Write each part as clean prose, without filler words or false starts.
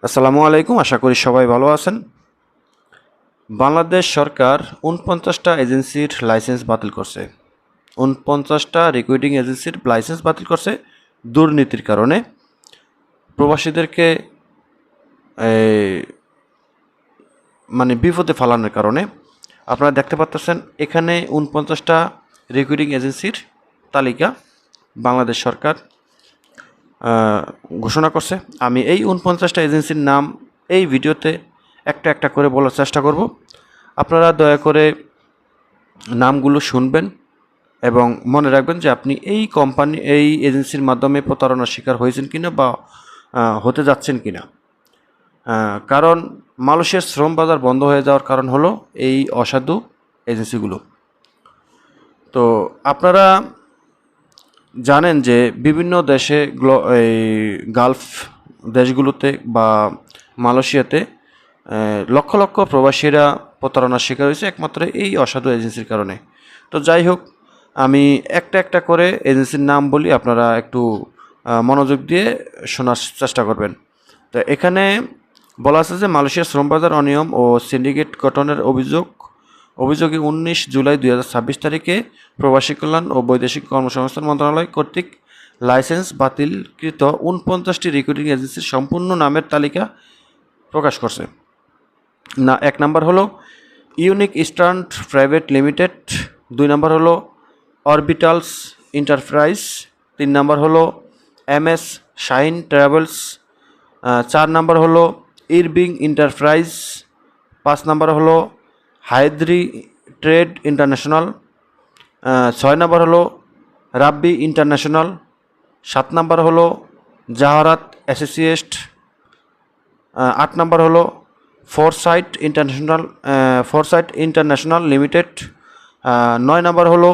আসসালামু আলাইকুম, আশা করি সবাই ভালো আছেন। বাংলাদেশ সরকার ৪৯টা এজেন্সির লাইসেন্স বাতিল করছে। ৪৯টা রিক্রুটিং এজেন্সির লাইসেন্স বাতিল করছে দুর্নীতির কারণে। প্রবাসীদেরকে এই, বিপদে ফেলানোর কারণে। আপনারা দেখতে পাচ্ছেন এখানে ৪৯টা রিক্রুটিং এজেন্সির তালিকা বাংলাদেশ সরকার ঘোষণা করছে। আমি এই ৪৯টা এজেন্সির নাম এই ভিডিওতে একটা একটা করে বলার চেষ্টা করব। আপনারা দয়া করে নামগুলো শুনবেন এবং মনে রাখবেন যে আপনি এই এজেন্সির মাধ্যমে প্রতারণার শিকার হয়েছেন কিনা বা হতে যাচ্ছেন কিনা। কারণ মালয়েশিয়ার শ্রম বাজার বন্ধ হয়ে যাওয়ার কারণ হলো এই অসাধু এজেন্সিগুলো। তো আপনারা জানেন যে বিভিন্ন দেশে এই গালফ দেশগুলোতে বা মালয়েশিয়াতে লক্ষ লক্ষ প্রবাসীরা প্রতারণার শিকার হয়েছে একমাত্র এই অসাধু এজেন্সির কারণে। তো যাই হোক, আমি একটা একটা করে এজেন্সির নাম বলি, আপনারা একটু মনোযোগ দিয়ে শোনার চেষ্টা করবেন। তো এখানে বলা আছে যে মালয়েশিয়ার শ্রমবাজার অনিয়ম ও সিন্ডিকেট গঠনের অভিযোগে ১৯ জুলাই ২০২৬ তারিখে প্রবাসী কল্যাণ ও বৈদেশিক কর্মসংস্থান মন্ত্রণালয় কর্তৃক লাইসেন্স বাতিলকৃত ৪৯টি রিক্রুটিং এজেন্সির সম্পূর্ণ নামের তালিকা প্রকাশ করছে। এক নাম্বার হলো unique eastern private limited, ২ number হলো অরবিটালস এন্টারপ্রাইজ, ৩ নাম্বার হলো MS শাহিন ট্রাভেলস, ৪ নাম্বার হলো ইরবিং এন্টারপ্রাইজ, ৫ নাম্বার হলো হায়দ্রি ট্রেড ইন্টারন্যাশনাল, ৬ নাম্বার হলো রাব্বি ইন্টারন্যাশনাল, ৭ নাম্বার হলো জাহারাত অ্যাসোসিয়েট, ৮ নাম্বার হলো ফোরসাইট ইন্টারন্যাশনাল লিমিটেড, ৯ নাম্বার হলো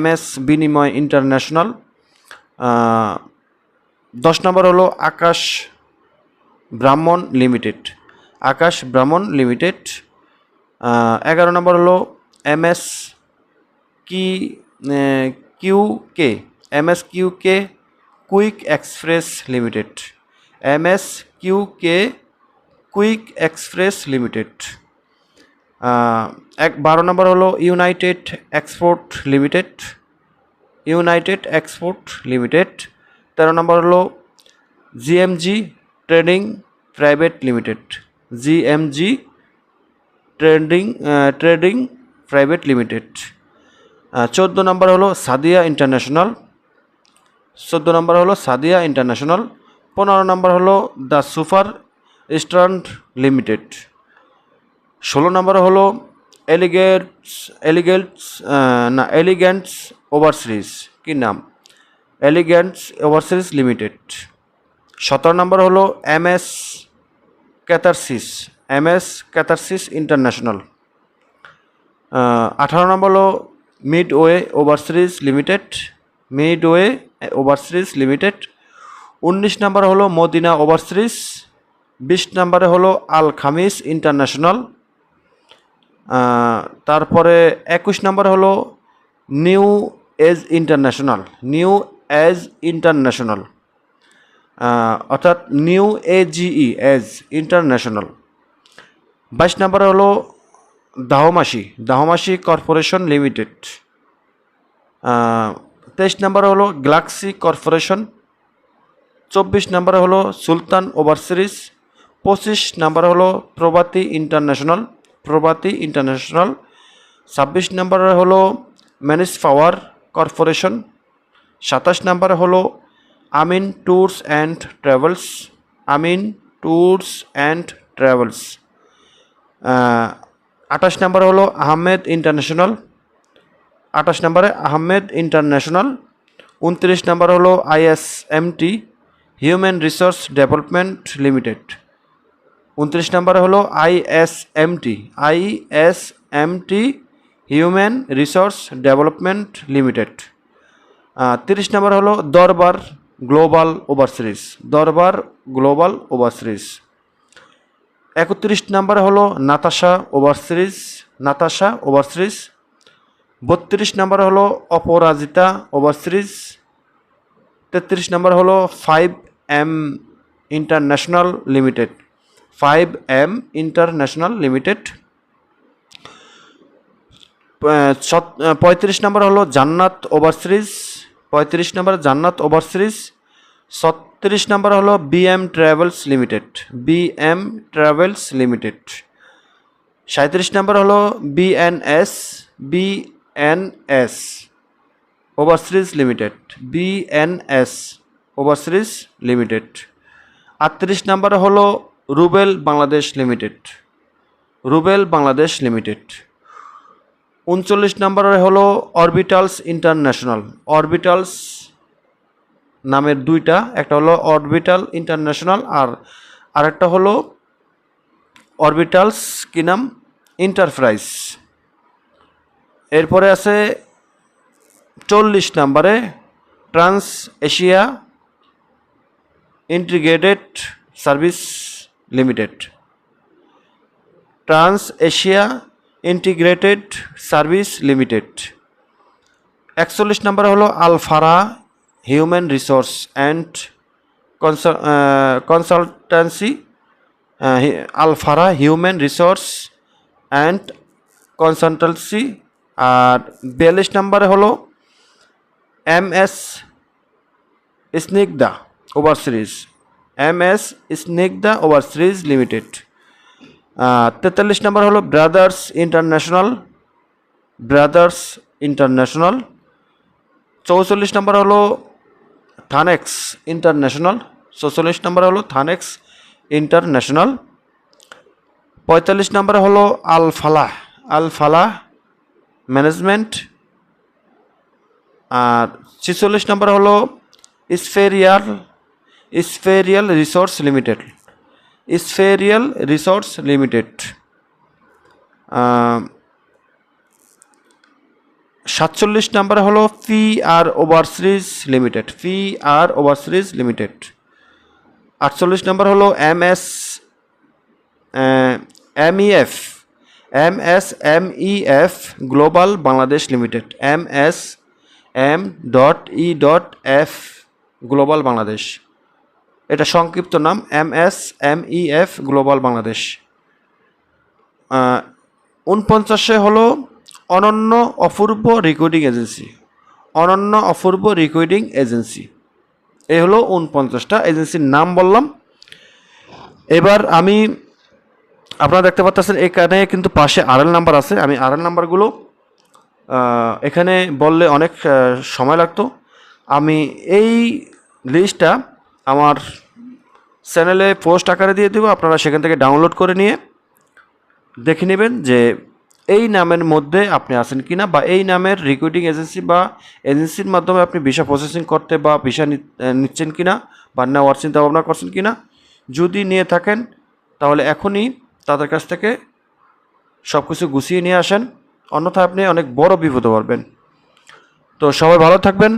MS বিনিময় ইন্টারন্যাশনাল, ১০ নাম্বার হলো আকাশ ব্রাহ্মণ লিমিটেড। ১১ নম্বর হলো MS কিউকে কুইক এক্সপ্রেস লিমিটেড। ১২ নম্বর হলো ইউনাইটেড এক্সপোর্ট লিমিটেড। ১৩ নম্বর হলো জিএমজি ট্রেডিং প্রাইভেট লিমিটেড। ১৪ নম্বর হলো সাদিয়া ইন্টারন্যাশনাল। ১৫ নম্বর হলো দ্য সুপার ইস্টার্ন লিমিটেড। ১৬ নম্বর হলো এলিগেন্টস ওভারসিজ, কি নাম, এলিগেন্টস ওভারসিজ লিমিটেড। ১৭ নম্বর হলো MS ক্যাথারসিস ইন্টারন্যাশনাল। ১৮ নম্বর হলো মিডওয়ে ওভারসিজ লিমিটেড। ১৯ নম্বর হলো মদিনা ওভারসিজ। ২০ নম্বরে হলো আল খামিস ইন্টারন্যাশনাল। তারপরে ২১ নম্বর হলো নিউ এজ ইন্টারন্যাশনাল, অর্থাৎ নিউ এজ ইন্টারন্যাশনাল। ২২ নম্বরে হলো দাহমাসি কর্পোরেশন লিমিটেড। ২৩ নম্বরে হলো গ্যালাক্সি কর্পোরেশন। ২৪ নম্বরে হলো সুলতান ওভারসিজ। ২৫ নম্বরে হলো প্রভাতী ইন্টারন্যাশনাল। ২৬ নম্বরে হলো ম্যানেজ পাওয়ার কর্পোরেশন। ২৭ নম্বরে হলো আমিন ট্যুরস অ্যান্ড ট্রাভেলস। ২৮ নম্বরে হলো আহমেদ ইন্টারন্যাশনাল। ২৯ নম্বর হলো ISMT human resource development limited. ২৯ নম্বরে হলো ISMT human resource development limited. ৩০ নম্বর হলো দরবার গ্লোবাল ওভারসিজ। ৩১ নম্বরে হলো নাতাশা ওভারসিজ। ৩২ নম্বরে হলো অপরাজিতা ওভারসিজ। ৩৩ নম্বর হলো 5M international limited. 5M international limited. 35 নম্বর হলো জান্নাত ওভারসিজ, 35 নম্বর জান্নাত ওভারসিজ। 36 নম্বর হলো BM travels limited, BM travels limited. 37 নম্বর হলো BNS, BNS overseas limited, BNS overseas limited. 38 নম্বর হলো রুবেল বাংলাদেশ লিমিটেড, রুবেল বাংলাদেশ লিমিটেড। 39 নম্বরে হলো অরবিটালস ইন্টারন্যাশনাল, অরবিটালস নামের দুইটা, একটা হলো অরবিটাল ইন্টারন্যাশনাল আর আরেকটা হলো অরবিটালস কি নাম, এন্টারপ্রাইজ। এরপরে আছে 40 নম্বরে Trans Asia integrated service limited, Trans Asia integrated service limited. 41 নম্বর হলো Alfara human resource and consultancy, Alfara human resource and consultancy. আর 42 নম্বরে হলো MS Snigdha overseas, MS Snigdha overseas limited. 43 নম্বর হলো ব্রাদার্স ইন্টারন্যাশনাল, ব্রাদার্স ইন্টারন্যাশনাল। 44 নম্বর হলো থানেক্স ইন্টারন্যাশনাল, 44 নম্বর হলো থানেক্স ইন্টারন্যাশনাল। 45 নম্বর হলো আল ফালাহ, আল ফালাহ ম্যানেজমেন্ট। আর 46 নম্বর হলো Spherial, Spherial resource limited, Spherial resource limited. 47 নম্বর হলো PR overseas limited, PR overseas limited. 48 নম্বর হলো MS MEF, MSMEF global Bangladesh limited, MSM.E.F global Bangladesh, এটা সংক্ষিপ্ত নাম MSMEF গ্লোবাল বাংলাদেশ। 49 হলো অনন্য অপূর্ব রেকর্ডিং এজেন্সি, অনন্য অপূর্ব রেকর্ডিং এজেন্সি। এই হলো 49টা এজেন্সির নাম বললাম। এবার আমি আপনারা দেখতে পাচ্ছেন এখানে কিন্তু পাশে আরএল নাম্বার আছে, আমি আরএল নাম্বারগুলো এখানে বললে অনেক সময় লাগতো। আমি এই লিস্টটা আমার চ্যানেলে পোস্ট আকারে দিয়ে দেবো, আপনারা সেখান থেকে ডাউনলোড করে নিয়ে দেখে নেবেন যে এই নামের মধ্যে আপনি আছেন কিনা, বা এই নামের রিক্রুটিং এজেন্সি বা এজেন্সির মাধ্যমে আপনি ভিসা প্রসেসিং করতে বা ভিসা নিচ্ছেন কিনা বা নেওয়ার চিন্তা ভাবনা করছেন কিনা। যদি নিয়ে থাকেন তাহলে এখনই তাদের কাছ থেকে সব কিছু গুছিয়ে নিয়ে আসেন, অন্যথায় আপনি অনেক বড় বিপদে পড়বেন। তো সবাই ভালো থাকবেন,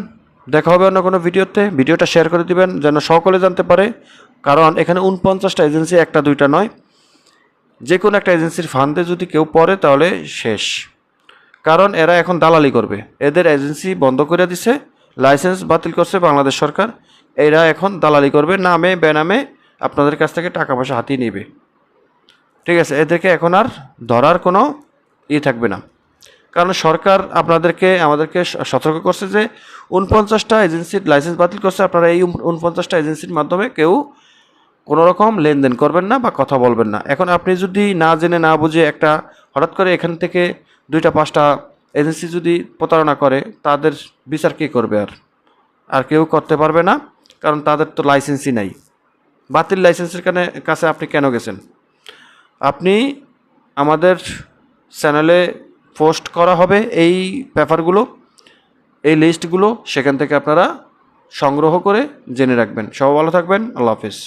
দেখা হবে অন্য কোনো ভিডিওতে। ভিডিওটা শেয়ার করে দিবেন যেন সকলে জানতে পারে, কারণ এখানে 49টা এজেন্সি, একটা দুইটা নয়। যে কোনো একটা এজেন্সির ফান্ডে যদি কেউ পড়ে তাহলে শেষ, কারণ এরা এখন দালালি করবে। এদের এজেন্সি বন্ধ করে দিছে, লাইসেন্স বাতিল করছে বাংলাদেশ সরকার। এরা এখন দালালি করবে, নামে বেনামে আপনাদের কাছ থেকে টাকা পয়সা হাতিয়ে নেবে। ঠিক আছে, এদেরকে এখন আর ধরার কোনো থাকবে না, কারণ সরকার আমাদেরকে সতর্ক করছে যে 49টা এজেন্সির লাইসেন্স বাতিল করছে। আপনারা এই 49টা এজেন্সির মাধ্যমে কেউ কোনো রকম লেনদেন করবেন না বা কথা বলবেন না। এখন আপনি যদি না জেনে না বুঝে একটা হঠাৎ করে এখান থেকে 2টা 5টা এজেন্সি যদি প্রতারণা করে, তাদের বিচার কে করবে? আর কেউ করতে পারবে না, কারণ তাদের তো লাইসেন্সই নাই। বাতিল লাইসেন্সের কাছে আপনি কেন গেছেন? আপনি আমাদের চ্যানেলে পোস্ট করা হবে এই পেপারগুলো, এই লিস্টগুলো, সেখান থেকে আপনারা সংগ্রহ করে জেনে রাখবেন। সবাই ভালো থাকবেন, আল্লাহ হাফিজ।